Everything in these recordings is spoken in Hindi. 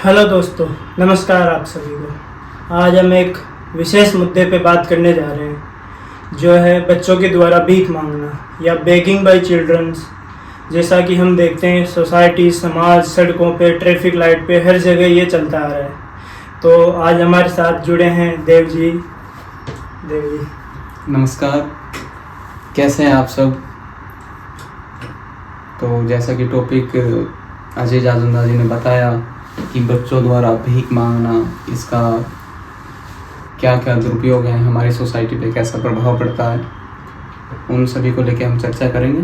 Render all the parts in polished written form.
हेलो दोस्तों, नमस्कार आप सभी को। आज हम एक विशेष मुद्दे पे बात करने जा रहे हैं, जो है बच्चों के द्वारा भीख मांगना या बेगिंग बाय चिल्ड्रंस। जैसा कि हम देखते हैं सोसाइटी, समाज, सड़कों पे, ट्रैफिक लाइट पे, हर जगह ये चलता आ रहा है। तो आज हमारे साथ जुड़े हैं देव जी। नमस्कार, कैसे हैं आप सब। तो जैसा कि टॉपिक अजय जाजुंदा जी ने बताया कि बच्चों द्वारा भीख मांगना, इसका क्या क्या दुरुपयोग है, हमारी सोसाइटी पे कैसा प्रभाव पड़ता है, उन सभी को लेकर हम चर्चा करेंगे।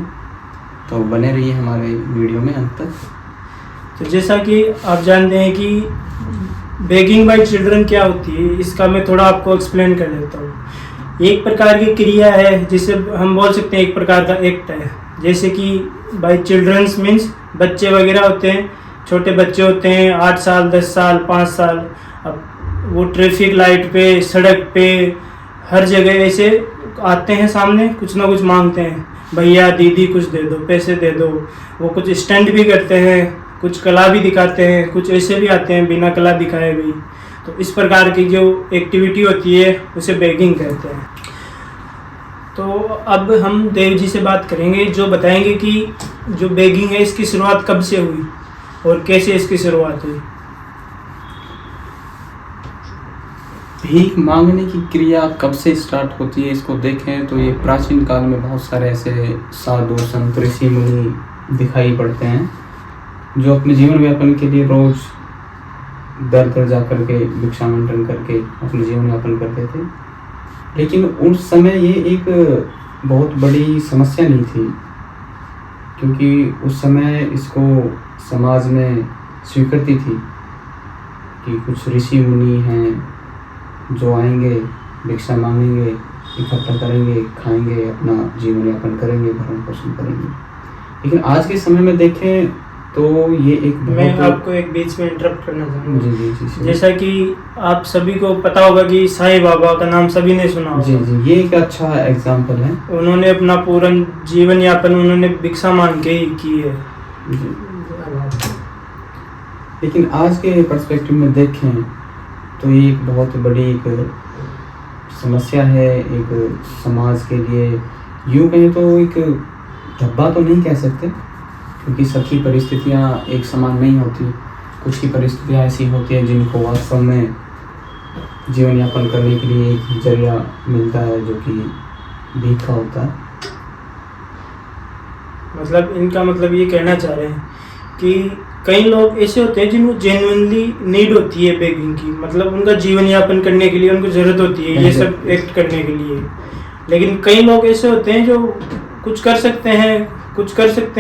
तो बने रहिए हमारे वीडियो में अंत तक। तो जैसा कि आप जानते हैं कि बेगिंग बाय चिल्ड्रन क्या होती है, इसका मैं थोड़ा आपको एक्सप्लेन कर देता हूँ। एक प्रकार की क्रिया है जिसे हम बोल सकते हैं एक प्रकार का एक्ट है। जैसे कि बाय चिल्ड्रंस मीन्स बच्चे वगैरह होते हैं, छोटे बच्चे होते हैं 8 साल, 10 साल, 5 साल। अब वो ट्रैफिक लाइट पे, सड़क पे, हर जगह ऐसे आते हैं, सामने कुछ ना कुछ मांगते हैं, भैया दीदी कुछ दे दो, पैसे दे दो। वो कुछ स्टंट भी करते हैं, कुछ कला भी दिखाते हैं, कुछ ऐसे भी आते हैं बिना कला दिखाए भी। तो इस प्रकार की जो एक्टिविटी होती है उसे बेगिंग कहते हैं। तो अब हम देव जी से बात करेंगे, जो बताएंगे कि जो बेगिंग है इसकी शुरुआत कब से हुई और कैसे इसकी शुरुआत हुई। भीख मांगने की क्रिया कब से स्टार्ट होती है, इसको देखें तो ये प्राचीन काल में बहुत सारे ऐसे साधु संत ऋषि मुनि दिखाई पड़ते हैं, जो अपने जीवन व्यापन के लिए रोज दर दर जा करके भिक्षामंडन करके अपने जीवन यापन करते थे। लेकिन उस समय ये एक बहुत बड़ी समस्या नहीं थी, क्योंकि उस समय इसको समाज में स्वीकृति थी कि कुछ ऋषि मुनि हैं जो आएंगे, भिक्षा मांगेंगे, इकट्ठा करेंगे, खाएंगे, अपना जीवन यापन करेंगे, भरण पोषण करेंगे। लेकिन आज के समय में देखें तो ये एक मैं आपको एक बीच में इंटरप्ट करना चाहूँगा। जी। जैसा कि आप सभी को पता होगा कि साईं बाबा का नाम सभी ने सुना होगा। जी, ये एक अच्छा एग्जाम्पल है। उन्होंने अपना पूरा जीवन यापन उन्होंने भिक्षा मांग के ही की है। लेकिन आज के पर्सपेक्टिव में देखें तो ये एक बहुत बड़ी एक समस्या है, एक समाज के लिए यूँ कहें तो एक धब्बा तो नहीं कह सकते, क्योंकि सबकी परिस्थितियाँ एक समान नहीं होती। कुछ की परिस्थितियाँ ऐसी होती हैं जिनको वास्तव में जीवन यापन करने के लिए एक जरिया मिलता है, जो कि भीख का होता है। मतलब इनका मतलब ये कहना चाह रहे हैं कि कई लोग ऐसे होते हैं जिनको जेन्युइनली नीड होती है बेगिंग की, मतलब उनका जीवन यापन करने के लिए उनको ज़रूरत होती है ये सब एक्ट करने के लिए। लेकिन कई लोग ऐसे होते हैं जो कुछ कर सकते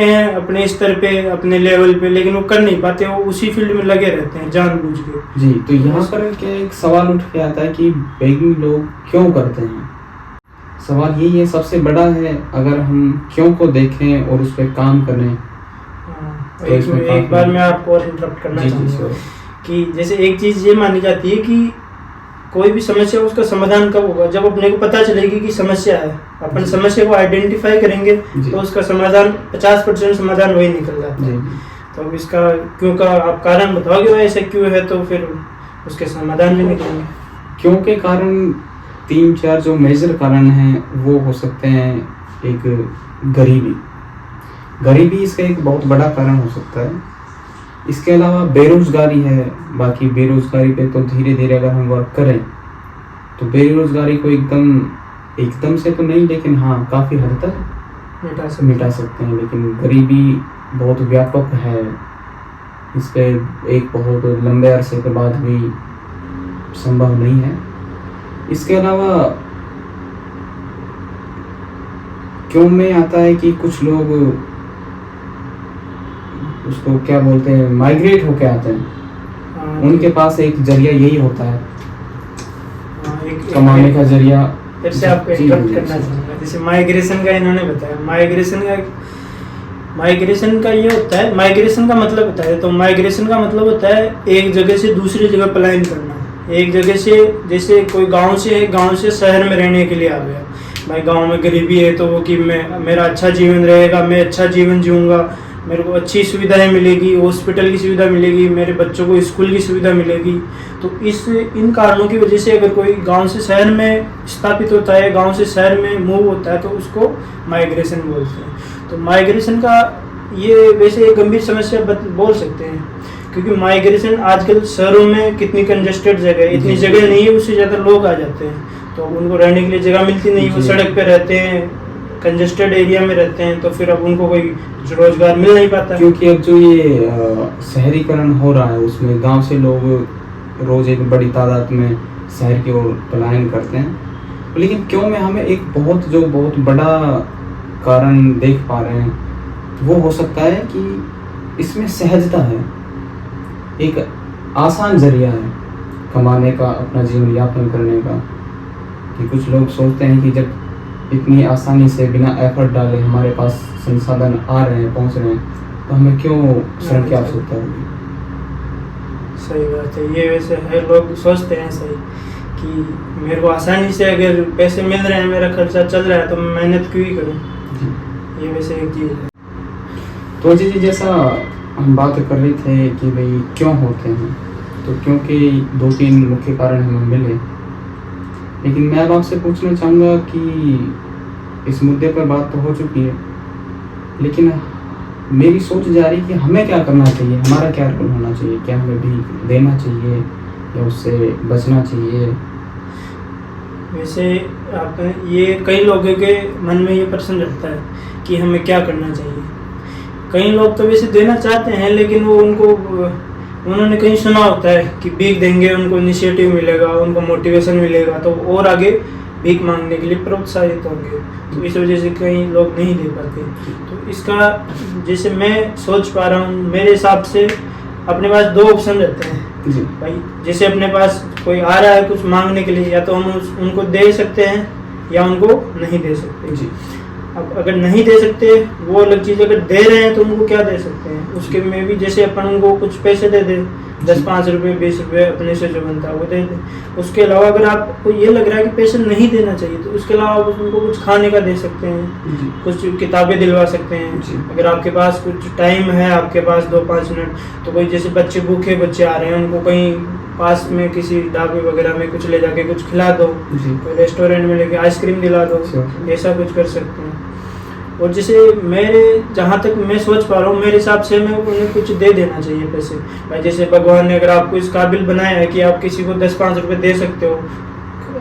हैं अपने स्तर पे, अपने लेवल पे, लेकिन वो कर नहीं पाते, वो उसी फील्ड में लगे रहते हैं जानबूझ के। जी, तो यहाँ पर क्या एक सवाल उठ के आता है कि बेगिंग लोग क्यों करते हैं। सवाल यही है, सबसे बड़ा है, अगर हम क्यों को देखें और उस पर काम करें। तो एक बार मैं आपको और इंटरप्ट करना चाहूँगा कि जैसे एक चीज़ ये मानी जाती है कि कोई भी समस्या उसका समाधान कब होगा, जब अपने को पता चलेगी कि समस्या है, अपन समस्या को आइडेंटिफाई करेंगे तो उसका समाधान 50% समाधान वही निकल जाता है। तो अब इसका क्यों का आप कारण बताओगे, ऐसा क्यों है, तो फिर उसके समाधान भी निकलेंगे। क्यों के कारण 3-4 जो मेजर कारण हैं वो हो सकते हैं। एक गरीबी इसका एक बहुत बड़ा कारण हो सकता है। इसके अलावा बेरोजगारी है। बाकी बेरोजगारी पे तो धीरे धीरे अगर हम वर्क करें तो बेरोजगारी को एकदम से तो नहीं, लेकिन हाँ काफ़ी हद तक मिटा सकते हैं। लेकिन गरीबी बहुत व्यापक है, इस पे एक बहुत लंबे अरसे के बाद भी संभव नहीं है। इसके अलावा क्यों में आता है कि कुछ लोग उसको क्या बोलते हैं, माइग्रेट होके आते हैं। उनके पास एक जरिया यही होता है, कमाने का जरिया। फिर से आपको इंटरप्ट करना चाहूँगा। जैसे माइग्रेशन का इन्होंने बताया, माइग्रेशन का ये होता है, माइग्रेशन का मतलब होता है, तो माइग्रेशन का मतलब होता है एक जगह से दूसरी जगह पलायन करना। एक जगह से, जैसे कोई गांव से शहर में रहने के लिए आ गया, भाई गांव में गरीबी है तो वो कि मेरा अच्छा जीवन रहेगा, मैं अच्छा जीवन जीऊँगा, मेरे को अच्छी सुविधाएं मिलेगी, हॉस्पिटल की सुविधा मिलेगी, मेरे बच्चों को स्कूल की सुविधा मिलेगी। तो इन कारणों की वजह से अगर कोई गांव से शहर में स्थापित होता है, गांव से शहर में मूव होता है, तो उसको माइग्रेशन बोलते हैं। तो माइग्रेशन का ये वैसे एक गंभीर समस्या बोल सकते हैं, क्योंकि माइग्रेशन आजकल शहरों में कितनी कंजेस्टेड जगह है, इतनी जगह नहीं है, उससे ज़्यादा लोग आ जाते हैं, तो उनको रहने के लिए जगह मिलती नहीं, वो सड़क पे रहते हैं, कंजेस्टेड एरिया में रहते हैं, तो फिर अब उनको कोई रोजगार मिल नहीं पाता। क्योंकि अब जो ये शहरीकरण हो रहा है उसमें गांव से लोग रोज एक बड़ी तादाद में शहर की ओर पलायन करते हैं, लेकिन क्यों में हमें एक बहुत बड़ा कारण देख पा रहे हैं, वो हो सकता है कि इसमें सहजता है, एक आसान जरिया है कमाने का, अपना जीवन यापन करने का। कि कुछ लोग सोचते हैं कि जब इतनी आसानी से बिना एफर्ट डाले हमारे पास संसाधन आ रहे हैं, पहुंच रहे हैं, तो हमें क्यों श्रम की आवश्यकता होगी। सही बात है, ये वैसे है, लोग सोचते हैं सही कि मेरे को आसानी से अगर पैसे मिल रहे हैं, मेरा खर्चा चल रहा है, तो मैं मेहनत क्यों ही करूं। ये वैसे एक चीज़ है। तो जी जैसा हम बात कर रहे थे कि भाई क्यों होते हैं, तो क्योंकि 2-3 मुख्य कारण हमें मिले, लेकिन मैं अब आपसे पूछना चाहूँगा कि इस मुद्दे पर बात तो हो चुकी है, लेकिन मेरी सोच जा रही है कि हमें क्या करना चाहिए, हमारा क्या रोल होना चाहिए, क्या हमें भी देना चाहिए या उससे बचना चाहिए। वैसे आप ये कई लोगों के मन में ये प्रश्न रहता है कि हमें क्या करना चाहिए। कई लोग तो वैसे देना चाहते हैं, लेकिन वो उन्होंने कहीं सुना होता है कि भीख देंगे उनको इनिशिएटिव मिलेगा, उनको मोटिवेशन मिलेगा, तो और आगे भीख मांगने के लिए प्रोत्साहित होंगे, तो इस वजह से कई लोग नहीं दे पाते। तो इसका जैसे मैं सोच पा रहा हूँ, मेरे हिसाब से अपने पास 2 ऑप्शन रहते हैं भाई। जैसे अपने पास कोई आ रहा है कुछ मांगने के लिए, या तो हम उनको दे सकते हैं या उनको नहीं दे सकते जी। अब अगर नहीं दे सकते वो अलग चीज़, अगर दे रहे हैं तो उनको क्या दे सकते हैं, उसके में भी जैसे अपन उनको कुछ पैसे दे दें, 10-5 रुपये 20 रुपये अपने से जो बनता है वो दे दें। उसके अलावा अगर आपको ये लग रहा है कि पैसे नहीं देना चाहिए, तो उसके अलावा आप उनको कुछ खाने का दे सकते हैं, कुछ किताबें दिलवा सकते हैं। अगर आपके पास कुछ टाइम है, आपके पास 2-5 मिनट, तो कोई जैसे बच्चे भूखे बच्चे आ रहे हैं, उनको कहीं पास में किसी ढाबे वगैरह में कुछ ले जाके कुछ खिला दो, कोई रेस्टोरेंट में लेके आइसक्रीम दिला दो, ऐसा कुछ कर सकते हैं। और जैसे मेरे जहाँ तक मैं सोच पा रहा हूँ, मेरे हिसाब से मैं उन्हें कुछ दे देना चाहिए पैसे भाई। जैसे भगवान ने अगर आपको इस काबिल बनाया है कि आप किसी को 10-5 रुपये दे सकते हो,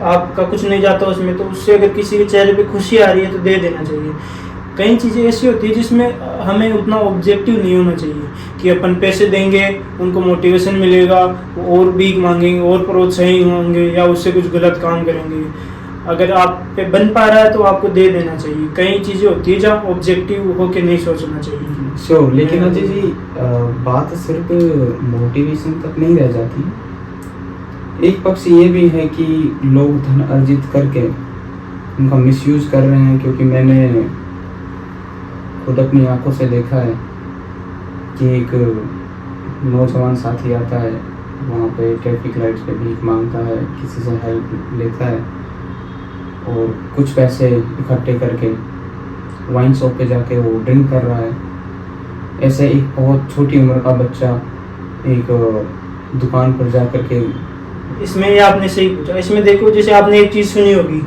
आपका कुछ नहीं जाता उसमें, तो उससे अगर किसी के चेहरे पे खुशी आ रही है तो दे देना चाहिए। कई चीज़ें ऐसी होती है जिसमें हमें उतना ऑब्जेक्टिव नहीं होना चाहिए कि अपन पैसे देंगे उनको मोटिवेशन मिलेगा, और भीख मांगेंगे और प्रोत्साहित होंगे या उससे कुछ गलत काम करेंगे। अगर आप पे बन पा रहा है तो आपको दे देना चाहिए। कई चीज़ें होती है जहाँ ऑब्जेक्टिव होके नहीं सोचना चाहिए। श्योर, लेकिन अजय जी बात सिर्फ मोटिवेशन तक नहीं रह जाती। एक पक्ष ये भी है कि लोग धन अर्जित करके उनका मिसयूज कर रहे हैं, क्योंकि मैंने खुद अपनी आंखों से देखा है कि एक नौजवान साथी आता है, वहाँ पे ट्रैफिक लाइट्स पे भीख मांगता है, किसी से हेल्प लेता है और कुछ पैसे इकट्ठे करके वाइन शॉप पे जाके वो ड्रिंक कर रहा है। ऐसे एक बहुत छोटी उम्र का बच्चा एक दुकान पर जा कर के, इसमें ये आपने सही पूछा। इसमें देखो, जैसे आपने एक चीज़ सुनी होगी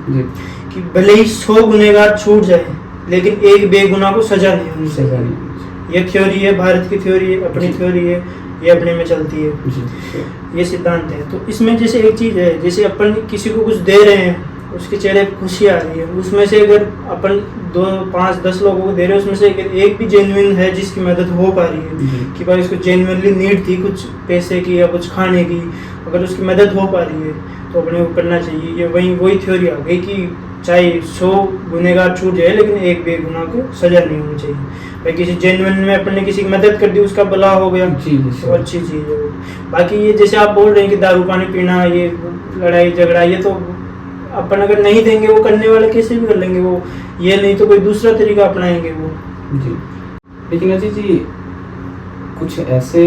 कि भले ही 100 गुनहगार छूट जाए, लेकिन एक बेगुनाह को सजा नहीं होनी चाहिए। ये थ्योरी है, भारत की थ्योरी है, अपनी थ्योरी है, ये अपने में चलती है, ये सिद्धांत है। तो इसमें जैसे एक चीज़ है, जैसे अपन किसी को कुछ दे रहे हैं, उसके चेहरे पर खुशी आ रही है, उसमें से अगर अपन 2, 5, 10 लोगों को दे रहे हैं, उसमें से अगर एक भी जेन्युइन है जिसकी मदद हो पा रही है कि भाई उसको जेन्युइनली नीड थी कुछ पैसे की या कुछ खाने की, अगर उसकी मदद हो पा रही है तो अपने को करना चाहिए। ये वही थ्योरी आ गई कि चाहे 100 गुनहगार छूट जाए, लेकिन एक बेगुनाह को सजा नहीं होनी चाहिए। भाई किसी जेन्युइन में अपन ने किसी की मदद कर दी, उसका भला हो गया, तो अच्छी चीज़ है वो। बाकी ये जैसे आप बोल रहे हैं कि दारू पानी पीना, ये लड़ाई झगड़ा, ये तो अपन अगर नहीं देंगे, वो करने वाले कैसे भी कर लेंगे, वो ये नहीं तो कोई दूसरा तरीका अपनाएंगे वो जी। लेकिन अजय जी कुछ ऐसे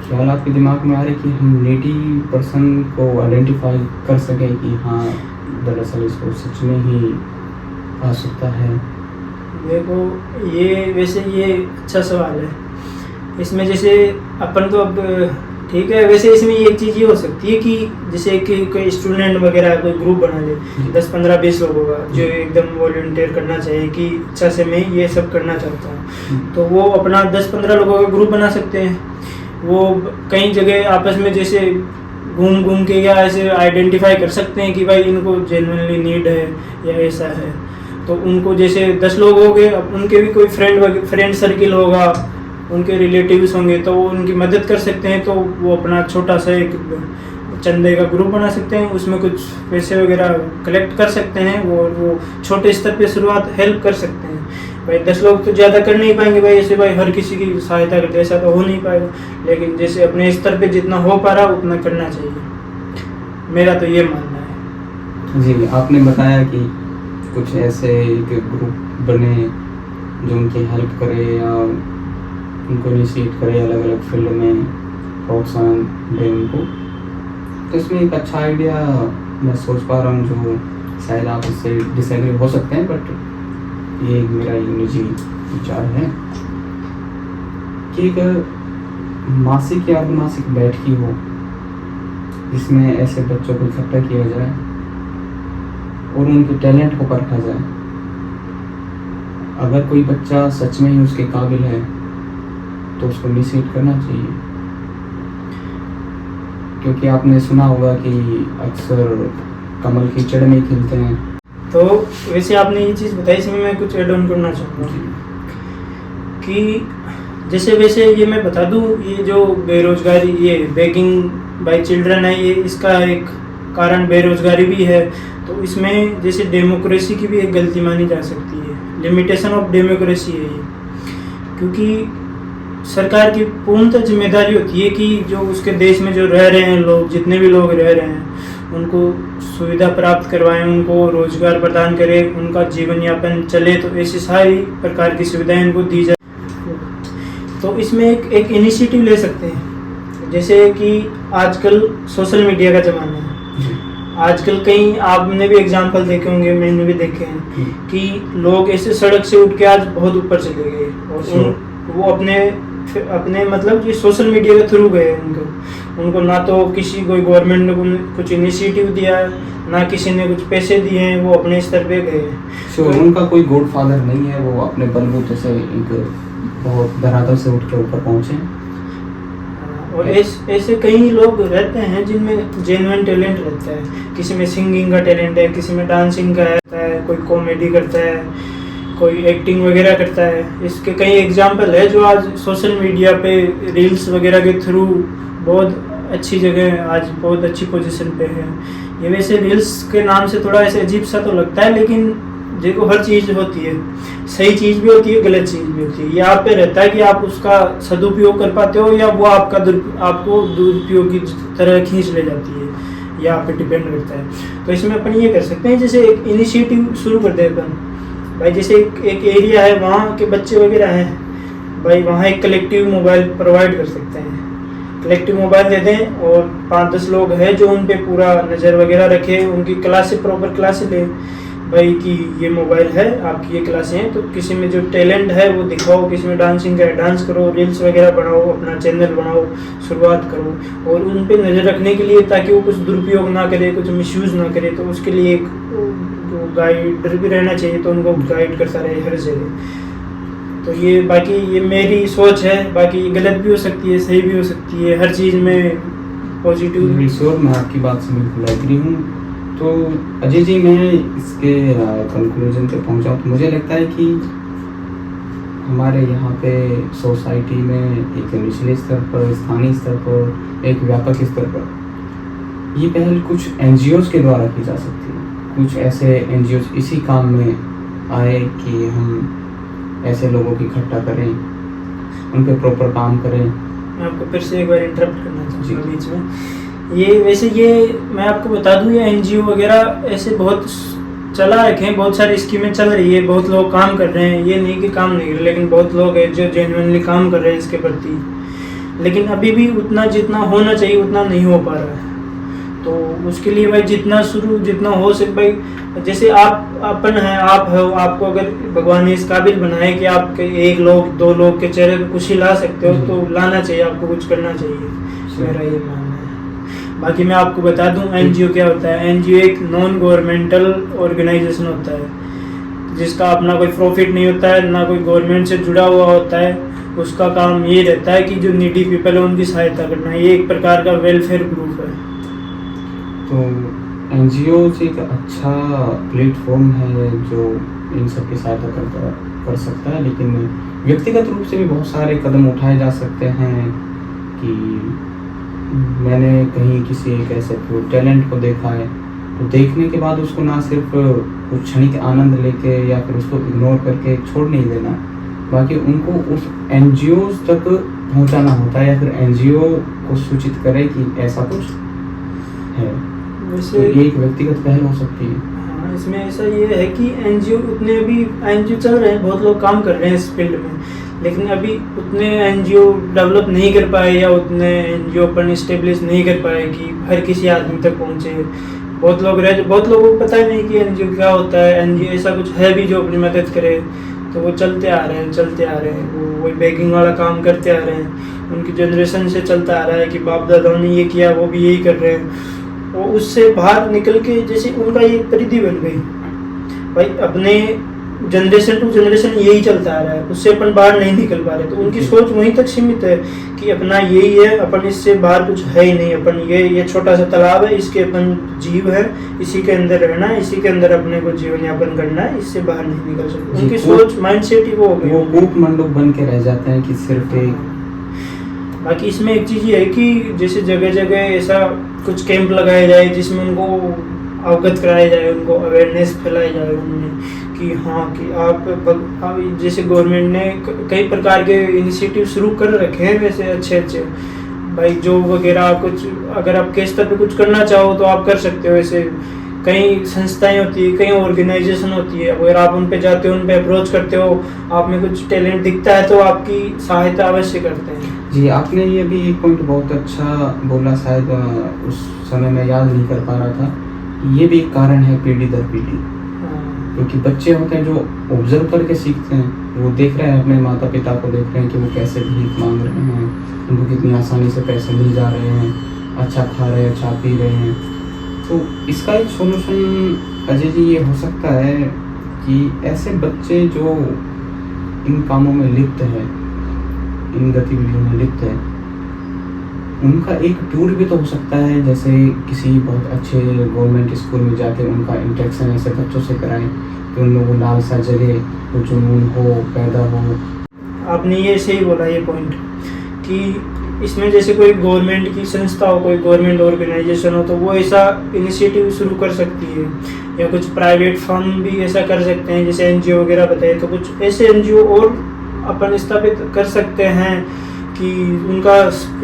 ख्याल आपके दिमाग में आ रहे कि हम नीडी पर्सन को आइडेंटिफाई कर सकें कि हाँ दरअसल इसको सच में ही आवश्यकता है। देखो ये अच्छा सवाल है। इसमें जैसे अपन तो अब ठीक है, वैसे इसमें एक चीज़ ये हो सकती है कि जैसे कि कोई स्टूडेंट वगैरह कोई ग्रुप बना ले 10-15-20 लोगों का, जो एकदम वॉलंटियर करना चाहिए कि इच्छा से मैं ये सब करना चाहता हूँ, तो वो अपना 10-15 लोगों का ग्रुप बना सकते हैं। वो कई जगह आपस में जैसे घूम घूम के या ऐसे आइडेंटिफाई कर सकते हैं कि भाई इनको जेन्युइनली नीड है या ऐसा है, तो उनको जैसे 10 लोग हो गए, अब उनके भी कोई फ्रेंड सर्किल होगा, उनके रिलेटिव्स होंगे, तो वो उनकी मदद कर सकते हैं। तो वो अपना छोटा सा एक चंदे का ग्रुप बना सकते हैं, उसमें कुछ पैसे वगैरह कलेक्ट कर सकते हैं, वो छोटे स्तर पे शुरुआत हेल्प कर सकते हैं। भाई 10 लोग तो ज़्यादा कर नहीं पाएंगे भाई, ऐसे भाई हर किसी की सहायता करते ऐसा तो हो नहीं पाएगा, लेकिन जैसे अपने स्तर पे जितना हो पा रहा उतना करना चाहिए, मेरा तो ये मानना है। जी, आपने बताया कि कुछ ऐसे एक ग्रुप बने जो उनकी हेल्प करे या उनको इनिशिएट करे, अलग अलग फील्ड में प्रोत्साहन दे उनको, तो इसमें एक अच्छा आइडिया मैं सोच पा रहा हूँ, जो शायद आप इससे डिसएग्री हो सकते हैं, बट ये एक मेरा निजी विचार है कि एक मासिक या अर्धमासिक बैठकी हो जिसमें ऐसे बच्चों को इकट्ठा किया जाए और उनके टैलेंट को परखा जाए। अगर कोई बच्चा सच में ही उसके काबिल है तो उसको इनिशिएट करना चाहिए, क्योंकि आपने सुना होगा कि अक्सर कमल कीचड़ में खिलते हैं। तो वैसे आपने ये चीज़ बताई, इसमें मैं कुछ ऐड ऑन करना चाहूँगा कि जैसे वैसे ये मैं बता दूँ, ये जो बेरोजगारी, ये बेगिंग बाय चिल्ड्रन है, ये इसका एक कारण बेरोजगारी भी है। तो इसमें जैसे डेमोक्रेसी की भी एक गलती मानी जा सकती है, लिमिटेशन ऑफ डेमोक्रेसी है ये, क्योंकि सरकार की पूर्णतः जिम्मेदारी होती है कि जो उसके देश में जो रह रहे हैं लोग, जितने भी लोग रह रहे हैं, उनको सुविधा प्राप्त करवाएं, उनको रोजगार प्रदान करें, उनका जीवन यापन चले, तो ऐसी सारी प्रकार की सुविधाएं उनको दी जाए। तो इसमें एक इनिशिएटिव ले सकते हैं, जैसे कि आजकल सोशल मीडिया का ज़माना है, आजकल कई आपने भी एग्जाम्पल देखे होंगे, मैंने भी देखे हैं कि लोग ऐसे सड़क से उठ के आज बहुत ऊपर चले गए, और वो अपने मतलब ये सोशल मीडिया के थ्रू गए। उनको ना तो किसी कोई गवर्नमेंट ने कुछ इनिशिएटिव दिया, ना किसी ने कुछ पैसे दिए हैं, वो अपने स्तर पे गए। तो उनका कोई गॉडफादर नहीं है, वो अपने बलबूते से एक बहुत धरातल से उठ के ऊपर पहुंचे। और ऐसे कई लोग रहते हैं जिनमें जेन्युइन टैलेंट रहता है, किसी में सिंगिंग का टैलेंट है, किसी में डांसिंग का है, कोई कॉमेडी करता है, कोई एक्टिंग वगैरह करता है। इसके कई एग्जाम्पल है जो आज सोशल मीडिया पे रील्स वगैरह के थ्रू बहुत अच्छी जगह, आज बहुत अच्छी पोजीशन पे है। ये वैसे रील्स के नाम से थोड़ा ऐसे अजीब सा तो लगता है, लेकिन देखो हर चीज़ होती है, सही चीज़ भी होती है, गलत चीज़ भी होती है। ये आप पे रहता है कि आप उसका सदुपयोग कर पाते हो या वो आपको दुरुपयोग की तरह खींच ले जाती है, या आप पे डिपेंड करता है। तो इसमें अपन ये कर सकते हैं, जैसे एक इनिशिएटिव शुरू कर दे अपन भाई, जैसे एक एरिया है, वहाँ के बच्चे वगैरह हैं भाई, वहाँ एक कलेक्टिव मोबाइल प्रोवाइड कर सकते हैं, कलेक्टिव मोबाइल दे दें, और 5-10 लोग हैं जो उन पे पूरा नज़र वगैरह रखें, उनकी क्लासें प्रॉपर क्लासें लें भाई कि ये मोबाइल है, आपकी ये क्लासें हैं, तो किसी में जो टैलेंट है वो दिखाओ, किसी में डांसिंग का है डांस करो, रील्स वगैरह बनाओ, अपना चैनल बनाओ, शुरुआत करो, और उन पे नज़र रखने के लिए, ताकि वो कुछ दुरुपयोग ना करे, कुछ मिसयूज़ ना करे, तो उसके लिए एक गाइडर भी रहना चाहिए, तो उनको गाइड करता रहे हर जगह। तो ये बाकी ये मेरी सोच है, बाकी गलत भी हो सकती है, सही भी हो सकती है, हर चीज़ में पॉजिटिव। श्योर, मैं आपकी बात से बिल्कुल एग्री हूँ। तो अजय जी, मैं इसके कंक्लूजन पे पहुँचा, तो मुझे लगता है कि हमारे यहाँ पे सोसाइटी में एक निचले स्तर पर, स्थानीय स्तर पर, एक व्यापक स्तर पर ये पहल कुछ NGOs के द्वारा की जा सकती है। कुछ ऐसे NGOs इसी काम में आए कि हम ऐसे लोगों की इकट्ठा करें, उन पे प्रॉपर काम करें। मैं आपको फिर से एक बार इंटरप्ट करना चाहूँगा बीच में। ये मैं आपको बता दूँ, ये NGO वगैरह ऐसे बहुत चला रखे, बहुत सारी स्कीमें चल रही है, बहुत लोग काम कर रहे हैं, ये नहीं कि काम नहीं कर रहे, लेकिन बहुत लोग हैं जो जेन्युइनली काम कर रहे हैं इसके प्रति, लेकिन अभी भी उतना जितना होना चाहिए उतना नहीं हो पा रहा है। तो उसके लिए भाई जितना हो सके भाई, जैसे आप अपन हैं, आप हो, आपको अगर भगवान ने इस काबिल बनाए कि आप एक लोग 2 लोग के चेहरे पे खुशी ला सकते हो, तो लाना चाहिए, आपको कुछ करना चाहिए, मेरा ये मानना है। बाकी मैं आपको बता दूं एनजीओ क्या होता है। एनजीओ एक नॉन गवर्नमेंटल ऑर्गेनाइजेशन होता है जिसका अपना कोई प्रॉफिट नहीं होता है, ना कोई गवर्नमेंट से जुड़ा हुआ होता है। उसका काम ये रहता है कि जो नीडी पीपल है उनकी सहायता करना। ये एक प्रकार का वेलफेयर ग्रुप है। तो एनजीओ एक अच्छा प्लेटफॉर्म है जो इन सब की सहायता कर सकता है, लेकिन व्यक्तिगत रूप से भी बहुत सारे कदम उठाए जा सकते हैं। कि मैंने कहीं किसी एक ऐसे टैलेंट को देखा है, तो देखने के बाद उसको ना सिर्फ कुछ क्षणिक आनंद लेके या फिर उसको इग्नोर करके छोड़ नहीं देना, बाकी उनको उस एनजीओ तक पहुंचाना होता है, या फिर एनजीओ को सूचित करे कि ऐसा कुछ है। वैसे तो ये एक व्यक्तिगत पहल हो सकती है। हाँ, इसमें ऐसा ये है कि एनजीओ उतने अभी एनजीओ चल रहे हैं, बहुत लोग काम कर रहे हैं इस फील्ड में, लेकिन अभी उतने एनजीओ डेवलप नहीं कर पाए या उतने एनजीओ अपन इस्टेब्लिश नहीं कर पाए कि हर किसी आदमी तक पहुँचे। बहुत लोगों को पता ही नहीं कि एनजीओ क्या होता है, एनजीओ ऐसा कुछ है भी जो अपनी मदद करे। तो वो चलते आ रहे हैं, वो वही बेगिंग वाला काम करते आ रहे हैं, उनकी जनरेशन से चलता आ रहा है कि बाप दादाओं ने ये किया, वो भी यही कर रहे हैं। वो उससे बाहर निकल के जैसे उनका ये परिधि बन गई भाई, अपने जनरेशन टू जनरेशन यही चलता आ रहा है, उससे अपन बाहर नहीं निकल पा रहे। तो उनकी सोच वहीं तक सीमित है कि अपना यही है, अपन इससे बाहर कुछ है ही नहीं, अपन ये छोटा सा तालाब है, इसके अपन जीव है, इसी के अंदर रहना है, इसी के अंदर अपने को जीवन यापन करना है, इससे बाहर नहीं निकल सकते। उनकी सोच माइंडसेट ही वो हो गई, वो कूप मंडूक बन के रह जाते हैं कि सिर्फ एक। बाकी इसमें एक चीज़ ये है कि जैसे जगह जगह ऐसा कुछ कैंप लगाए जाए जिसमें उनको अवगत कराया जाए, उनको अवेयरनेस फैलाई जाए उनमें कि हाँ कि आप जैसे गवर्नमेंट ने कई प्रकार के इनिशिएटिव शुरू कर रखे हैं वैसे अच्छे भाई, जॉब वगैरह कुछ अगर आप के स्तर पे कुछ करना चाहो तो आप कर सकते हो। ऐसे कई संस्थाएं होती है, कई ऑर्गेनाइजेशन होती है, अगर आप उन पे जाते हो, उन पे अप्रोच करते हो, आप में कुछ टैलेंट दिखता है तो आपकी सहायता अवश्य करते हैं। जी, आपने ये भी एक पॉइंट बहुत अच्छा बोला, शायद उस समय मैं याद नहीं कर पा रहा था। ये भी एक कारण है पीढ़ी दर पीढ़ी, क्योंकि बच्चे होते हैं जो ऑब्जर्व करके सीखते हैं, वो देख रहे हैं अपने माता पिता को, देख रहे हैं कि वो कैसे भीख मांग रहे हैं, उनको कितनी आसानी से पैसे मिल जा रहे हैं, अच्छा खा रहे हैं, अच्छा पी रहे हैं। तो इसका एक सोल्यूशन अजय जी ये हो सकता है कि ऐसे बच्चे जो इन कामों में लिप्त हैं, इन गतिविधियों में लिप्त है, उनका एक टूर भी तो हो सकता है, जैसे किसी बहुत अच्छे गवर्नमेंट स्कूल में जाके उनका इंटरेक्शन ऐसे बच्चों से कराएं कि उन लोगों को लालसा जगे, कुछ जुनून हो, पैदा हो। आपने ये सही बोला ये पॉइंट कि इसमें जैसे कोई गवर्नमेंट की संस्था हो, कोई गवर्नमेंट ऑर्गेनाइजेशन हो, तो वो ऐसा इनिशिएटिव शुरू कर सकती है, या कुछ प्राइवेट फर्म भी ऐसा कर सकते हैं, जैसे एनजीओ वगैरह बताए। तो कुछ ऐसे एनजीओ और अपन स्थापित कर सकते हैं कि उनका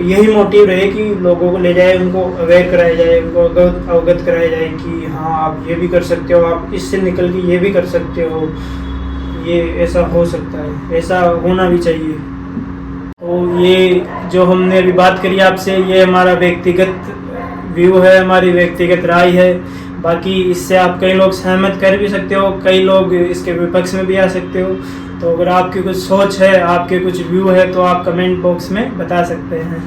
यही मोटिव रहे कि लोगों को ले जाए, उनको अवेयर कराया जाए, उनको अवगत कराया जाए कि हाँ आप ये भी कर सकते हो, आप इससे निकल के ये भी कर सकते हो, ये ऐसा हो सकता है, ऐसा होना भी चाहिए। तो ये जो हमने अभी बात करी आपसे, ये हमारा व्यक्तिगत व्यू है, हमारी व्यक्तिगत राय है। बाकी इससे आप कई लोग सहमत कर भी सकते हो, कई लोग इसके विपक्ष में भी आ सकते हो। तो अगर आपकी कुछ सोच है, आपके कुछ व्यू है, तो आप कमेंट बॉक्स में बता सकते हैं।